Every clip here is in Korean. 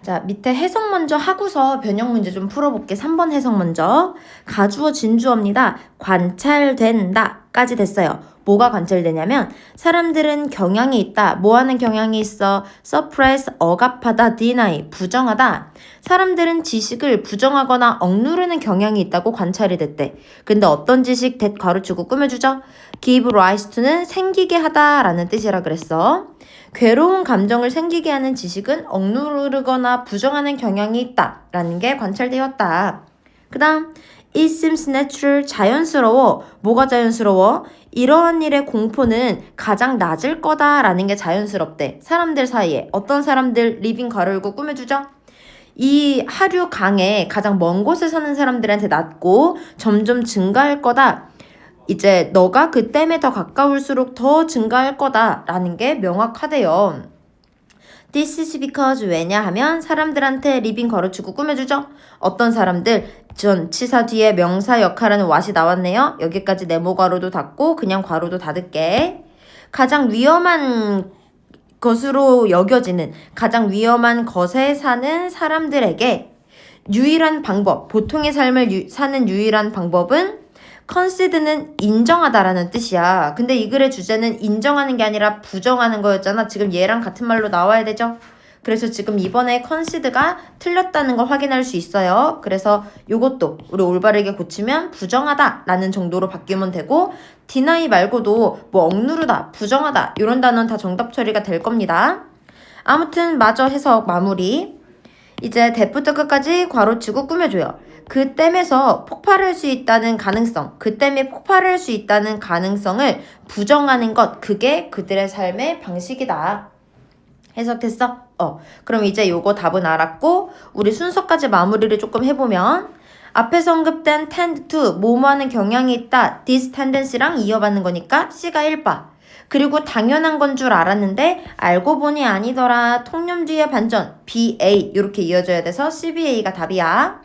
자, 밑에 해석 먼저 하고서 변형 문제 좀 풀어볼게. 3번 해석 먼저. 가주어 진주어입니다. 관찰된다 까지 됐어요. 뭐가 관찰되냐면 사람들은 경향이 있다. 뭐 하는 경향이 있어? suppress, 억압하다, deny, 부정하다. 사람들은 지식을 부정하거나 억누르는 경향이 있다고 관찰이 됐대. 근데 어떤 지식? that 가로치고 꾸며주죠. give rise to는 생기게 하다 라는 뜻이라 그랬어. 괴로운 감정을 생기게 하는 지식은 억누르거나 부정하는 경향이 있다 라는 게 관찰되었다. 그 다음 It seems natural, 자연스러워. 뭐가 자연스러워? 이러한 일의 공포는 가장 낮을 거다라는 게 자연스럽대. 사람들 사이에. 어떤 사람들? 리빙 가로 열고 꾸며주죠? 이 하류 강에 가장 먼 곳에 사는 사람들한테 낮고 점점 증가할 거다. 이제 너가 그 댐에 더 가까울수록 더 증가할 거다라는 게 명확하대요. This is because 왜냐하면 사람들한테 리빙 걸어주고 꾸며주죠. 어떤 사람들 전 치사 뒤에 명사 역할하는 what이 나왔네요. 여기까지 네모 괄호도 닫고 그냥 괄호도 닫을게. 가장 위험한 것으로 여겨지는 가장 위험한 것에 사는 사람들에게 유일한 방법, 보통의 삶을 사는 유일한 방법은 concede는 인정하다라는 뜻이야. 근데 이 글의 주제는 인정하는 게 아니라 부정하는 거였잖아. 지금 얘랑 같은 말로 나와야 되죠. 그래서 지금 이번에 concede가 틀렸다는 걸 확인할 수 있어요. 그래서 이것도 우리 올바르게 고치면 부정하다 라는 정도로 바뀌면 되고 deny 말고도 뭐 억누르다, 부정하다 이런 단어는 다 정답 처리가 될 겁니다. 아무튼 마저 해석 마무리. 이제 대부터 끝까지 괄호치고 꾸며줘요. 그 댐에서 폭발할 수 있다는 가능성, 그 댐에 폭발할 수 있다는 가능성을 부정하는 것, 그게 그들의 삶의 방식이다. 해석됐어? 그럼 이제 요거 답은 알았고 우리 순서까지 마무리를 조금 해보면 앞에서 언급된 tend to, 뭐뭐하는 경향이 있다, this tendency랑 이어받는 거니까 C가 1바. 그리고 당연한 건 줄 알았는데 알고 보니 아니더라. 통념 뒤에 반전 BA 이렇게 이어져야 돼서 CBA가 답이야.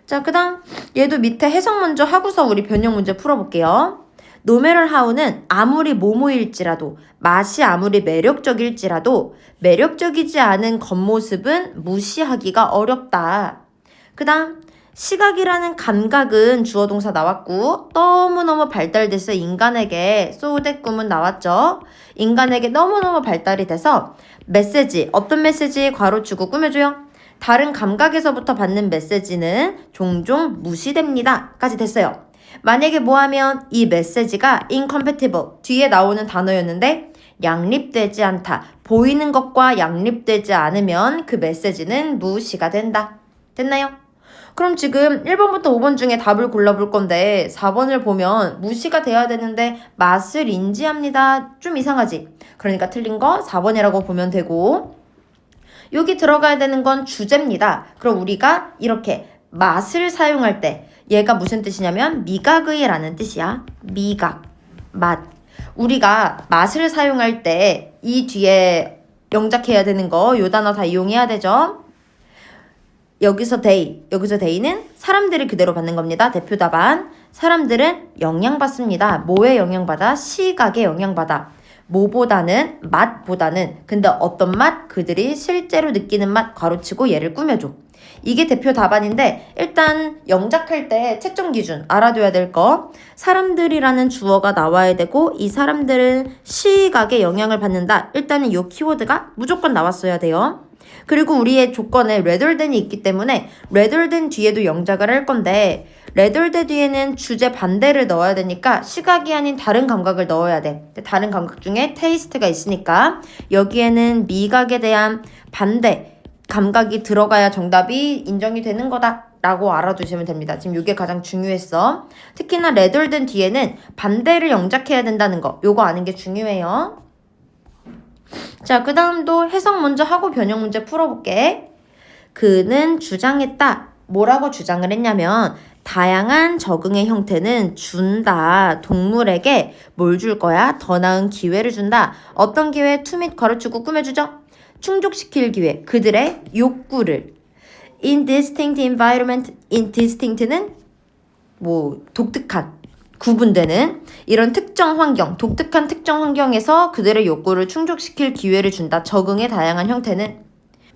자, 그 다음 얘도 밑에 해석 먼저 하고서 우리 변형 문제 풀어볼게요. No matter how는 아무리 뭐뭐일지라도 맛이 아무리 매력적일지라도 매력적이지 않은 겉모습은 무시하기가 어렵다. 그 다음 시각이라는 감각은 주어 동사 나왔고 너무너무 발달돼서 인간에게 소우댓 꿈은 나왔죠. 인간에게 너무너무 발달이 돼서 메시지, 어떤 메시지 괄호치고 꾸며줘요. 다른 감각에서부터 받는 메시지는 종종 무시됩니다 까지 됐어요. 만약에 뭐하면 이 메시지가 incompatible 뒤에 나오는 단어였는데 양립되지 않다. 보이는 것과 양립되지 않으면 그 메시지는 무시가 된다. 됐나요? 그럼 지금 1번부터 5번 중에 답을 골라볼 건데 4번을 보면 무시가 돼야 되는데 맛을 인지합니다. 좀 이상하지? 그러니까 틀린 거 4번이라고 보면 되고 여기 들어가야 되는 건 주제입니다. 그럼 우리가 이렇게 맛을 사용할 때 얘가 무슨 뜻이냐면 미각의 라는 뜻이야. 미각, 맛. 우리가 맛을 사용할 때 이 뒤에 영작해야 되는 거 요 단어 다 이용해야 되죠. 여기서 they, 여기서 they는 사람들이 그대로 받는 겁니다. 대표 답안. 사람들은 영향받습니다. 뭐에 영향받아? 시각에 영향받아. 뭐보다는 맛보다는. 근데 어떤 맛? 그들이 실제로 느끼는 맛 괄호치고 얘를 꾸며줘. 이게 대표 답안인데 일단 영작할 때 채점 기준 알아둬야 될 거. 사람들이라는 주어가 나와야 되고 이 사람들은 시각에 영향을 받는다. 일단은 이 키워드가 무조건 나왔어야 돼요. 그리고 우리의 조건에 rather than이 있기 때문에 rather than 뒤에도 영작을 할 건데 rather than 뒤에는 주제 반대를 넣어야 되니까 시각이 아닌 다른 감각을 넣어야 돼. 다른 감각 중에 taste가 있으니까 여기에는 미각에 대한 반대 감각이 들어가야 정답이 인정이 되는 거다 라고 알아두시면 됩니다. 지금 이게 가장 중요했어. 특히나 rather than 뒤에는 반대를 영작해야 된다는 거 요거 아는 게 중요해요. 자, 그 다음도 해석 먼저 하고 변형 문제 풀어볼게. 그는 주장했다. 뭐라고 주장을 했냐면 다양한 적응의 형태는 준다. 동물에게 뭘 줄 거야? 더 나은 기회를 준다. 어떤 기회? to meet 괄호치고 꾸며주죠. 충족시킬 기회. 그들의 욕구를. In distinct environment. in distinct는 뭐 독특한. 구분되는 이런 특정 환경, 독특한 특정 환경에서 그들의 욕구를 충족시킬 기회를 준다. 적응의 다양한 형태는.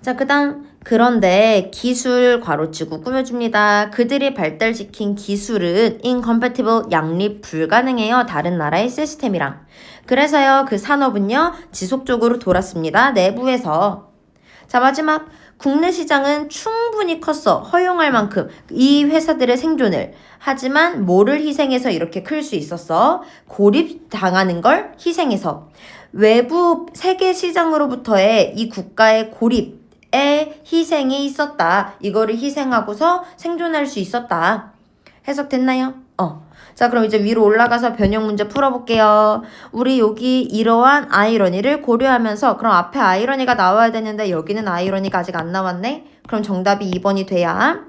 자, 그 다음 그런데 기술 괄호치고 꾸며줍니다. 그들이 발달시킨 기술은 incompatible 양립 불가능해요. 다른 나라의 시스템이랑. 그래서요 그 산업은요 지속적으로 돌았습니다. 내부에서. 자 마지막 국내 시장은 충분히 컸어. 허용할 만큼 이 회사들의 생존을. 하지만 뭐를 희생해서 이렇게 클 수 있었어? 고립당하는 걸 희생해서. 외부 세계 시장으로부터의 이 국가의 고립에 희생이 있었다. 이거를 희생하고서 생존할 수 있었다. 해석됐나요? 자 그럼 이제 위로 올라가서 변형 문제 풀어볼게요. 우리 여기 이러한 아이러니를 고려하면서 그럼 앞에 아이러니가 나와야 되는데 여기는 아이러니가 아직 안 나왔네? 그럼 정답이 2번이 돼야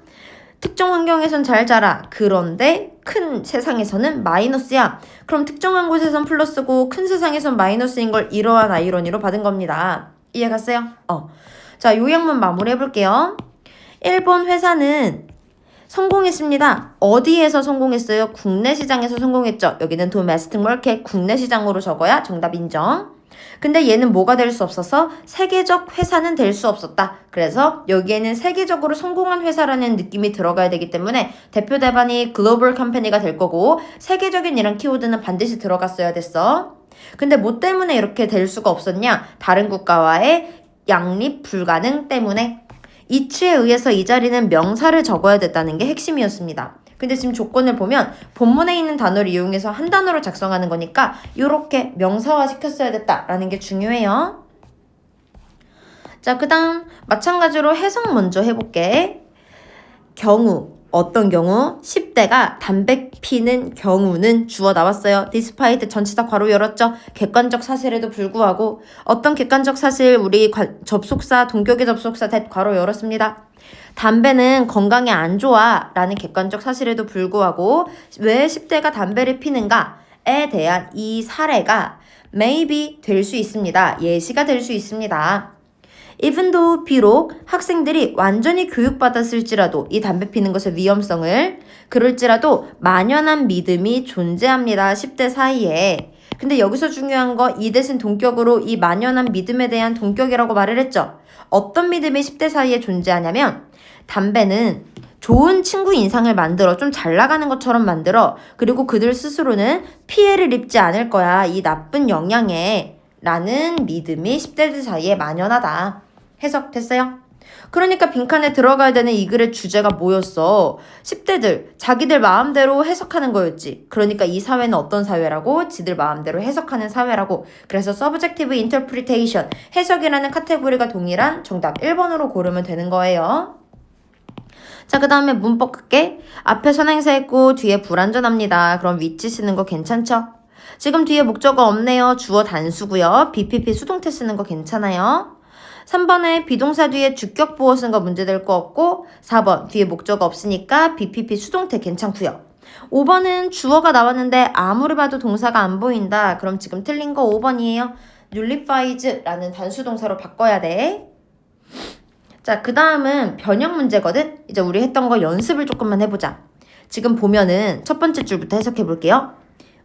특정 환경에선 잘 자라. 그런데 큰 세상에서는 마이너스야. 그럼 특정한 곳에선 플러스고 큰 세상에선 마이너스인 걸 이러한 아이러니로 받은 겁니다. 이해 갔어요? 자 요약문 마무리 해볼게요. 1번 회사는 성공했습니다. 어디에서 성공했어요? 국내 시장에서 성공했죠. 여기는 domestic market, 국내 시장으로 적어야 정답 인정. 근데 얘는 뭐가 될 수 없어서 세계적 회사는 될 수 없었다. 그래서 여기에는 세계적으로 성공한 회사라는 느낌이 들어가야 되기 때문에 대표 대반이 글로벌 컴퍼니가 될 거고 세계적인 이런 키워드는 반드시 들어갔어야 됐어. 근데 뭐 때문에 이렇게 될 수가 없었냐? 다른 국가와의 양립 불가능 때문에. 이치에 의해서 이 자리는 명사를 적어야 됐다는 게 핵심이었습니다. 근데 지금 조건을 보면 본문에 있는 단어를 이용해서 한 단어로 작성하는 거니까 이렇게 명사화 시켰어야 됐다라는 게 중요해요. 자, 그 다음 마찬가지로 해석 먼저 해볼게. 경우, 어떤 경우? 10대가 담배 피는 경우는 주어 나왔어요. despite 전체 다 괄호 열었죠. 객관적 사실에도 불구하고 어떤 객관적 사실 우리 접속사 동격의 접속사 that 괄호 열었습니다. 담배는 건강에 안 좋아 라는 객관적 사실에도 불구하고 왜 10대가 담배를 피는가에 대한 이 사례가 maybe 될 수 있습니다. 예시가 될 수 있습니다. even though 비록 학생들이 완전히 교육받았을지라도 이 담배 피는 것의 위험성을 그럴지라도 만연한 믿음이 존재합니다. 10대 사이에. 근데 여기서 중요한 거 이 대신 동격으로 이 만연한 믿음에 대한 동격이라고 말을 했죠. 어떤 믿음이 10대 사이에 존재하냐면 담배는 좋은 친구 인상을 만들어 좀 잘 나가는 것처럼 만들어 그리고 그들 스스로는 피해를 입지 않을 거야. 이 나쁜 영향에 라는 믿음이 10대들 사이에 만연하다. 해석됐어요? 그러니까 빈칸에 들어가야 되는 이 글의 주제가 뭐였어? 10대들, 자기들 마음대로 해석하는 거였지. 그러니까 이 사회는 어떤 사회라고? 지들 마음대로 해석하는 사회라고. 그래서 subjective interpretation, 해석이라는 카테고리가 동일한 정답 1번으로 고르면 되는 거예요. 자, 그 다음에 문법 갈게. 앞에 선행사했고 뒤에 불완전합니다. 그럼 위치 쓰는 거 괜찮죠? 지금 뒤에 목적어 없네요. 주어 단수고요. BPP 수동태 쓰는 거 괜찮아요. 3번에 비동사 뒤에 주격 보어 쓴 거 문제될 거 없고 4번 뒤에 목적어 없으니까 BPP 수동태 괜찮고요. 5번은 주어가 나왔는데 아무리 봐도 동사가 안 보인다. 그럼 지금 틀린 거 5번이에요. nullifies라는 단수동사로 바꿔야 돼. 자, 그 다음은 변형 문제거든. 이제 우리 했던 거 연습을 조금만 해보자. 지금 보면은 첫 번째 줄부터 해석해 볼게요.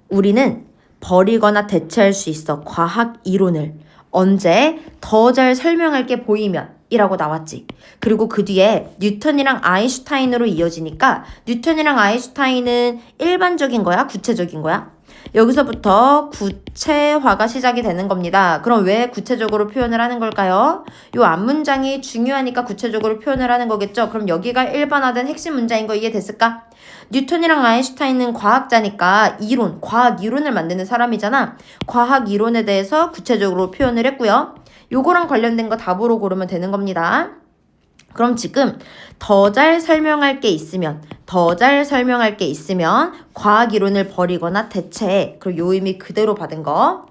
우리는 버리거나 대체할 수 있어. 과학 이론을. 언제? 더 잘 설명할 게 보이면 이라고 나왔지. 그리고 그 뒤에 뉴턴이랑 아인슈타인으로 이어지니까 뉴턴이랑 아인슈타인은 일반적인 거야? 구체적인 거야? 여기서부터 구체화가 시작이 되는 겁니다. 그럼 왜 구체적으로 표현을 하는 걸까요? 요 앞문장이 중요하니까 구체적으로 표현을 하는 거겠죠? 그럼 여기가 일반화된 핵심 문장인 거 이해됐을까? 뉴턴이랑 아인슈타인은 과학자니까 이론, 과학 이론을 만드는 사람이잖아. 과학 이론에 대해서 구체적으로 표현을 했고요. 요거랑 관련된 거 답으로 고르면 되는 겁니다. 그럼 지금 더 잘 설명할 게 있으면 과학 이론을 버리거나 대체해. 그리고 요 의미 그대로 받은 거.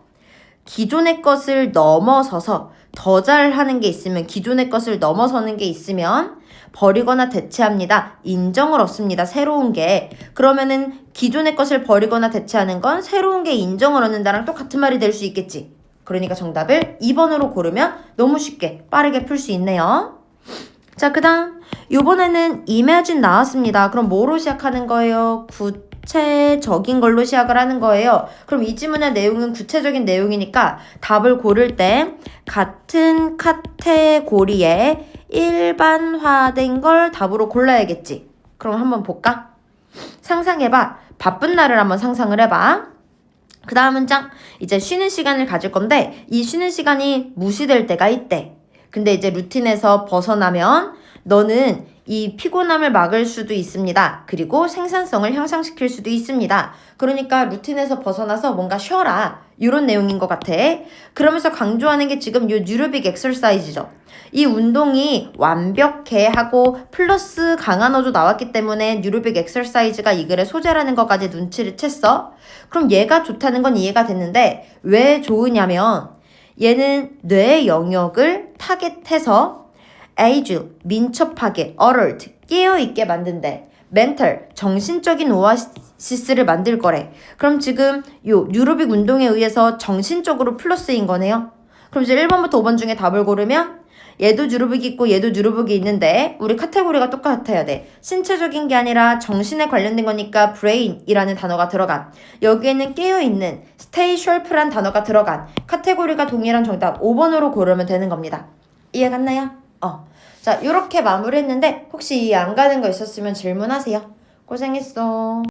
기존의 것을 넘어서서 더 잘하는 게 있으면 기존의 것을 넘어서는 게 있으면 버리거나 대체합니다. 인정을 얻습니다. 새로운 게. 그러면은 기존의 것을 버리거나 대체하는 건 새로운 게 인정을 얻는다랑 똑같은 말이 될 수 있겠지. 그러니까 정답을 2번으로 고르면 너무 쉽게 빠르게 풀 수 있네요. 자, 그 다음 이번에는 imagine 나왔습니다. 그럼 뭐로 시작하는 거예요? 구체적인 걸로 시작을 하는 거예요. 그럼 이 지문의 내용은 구체적인 내용이니까 답을 고를 때 같은 카테고리에 일반화된 걸 답으로 골라야겠지. 그럼 한번 볼까? 상상해봐. 바쁜 날을 한번 상상을 해봐. 그 다음 문장. 이제 쉬는 시간을 가질 건데 이 쉬는 시간이 무시될 때가 있대. 근데 이제 루틴에서 벗어나면 너는 이 피곤함을 막을 수도 있습니다. 그리고 생산성을 향상시킬 수도 있습니다. 그러니까 루틴에서 벗어나서 뭔가 쉬어라. 이런 내용인 것 같아. 그러면서 강조하는 게 지금 요 뉴로빅 엑서사이즈죠. 이 운동이 완벽해 하고 플러스 강한어조 나왔기 때문에 뉴로빅 엑서사이즈가 이 글의 소재라는 것까지 눈치를 챘어. 그럼 얘가 좋다는 건 이해가 됐는데 왜 좋으냐면 얘는 뇌 영역을 타겟해서 agile, 민첩하게, alert, 깨어있게 만든대. mental, 정신적인 오아시스를 만들 거래. 그럼 지금 요 뉴로빅 운동에 의해서 정신적으로 플러스인 거네요. 그럼 이제 1번부터 5번 중에 답을 고르면 얘도 뉴로빅이 있고 얘도 뉴로빅이 있는데 우리 카테고리가 똑같아야 돼. 신체적인 게 아니라 정신에 관련된 거니까 brain이라는 단어가 들어간, 여기에는 깨어있는 stay sharp란 단어가 들어간 카테고리가 동일한 정답 5번으로 고르면 되는 겁니다. 이해 갔나요? 자, 이렇게 마무리했는데 혹시 이해 안 가는 거 있었으면 질문하세요. 고생했어.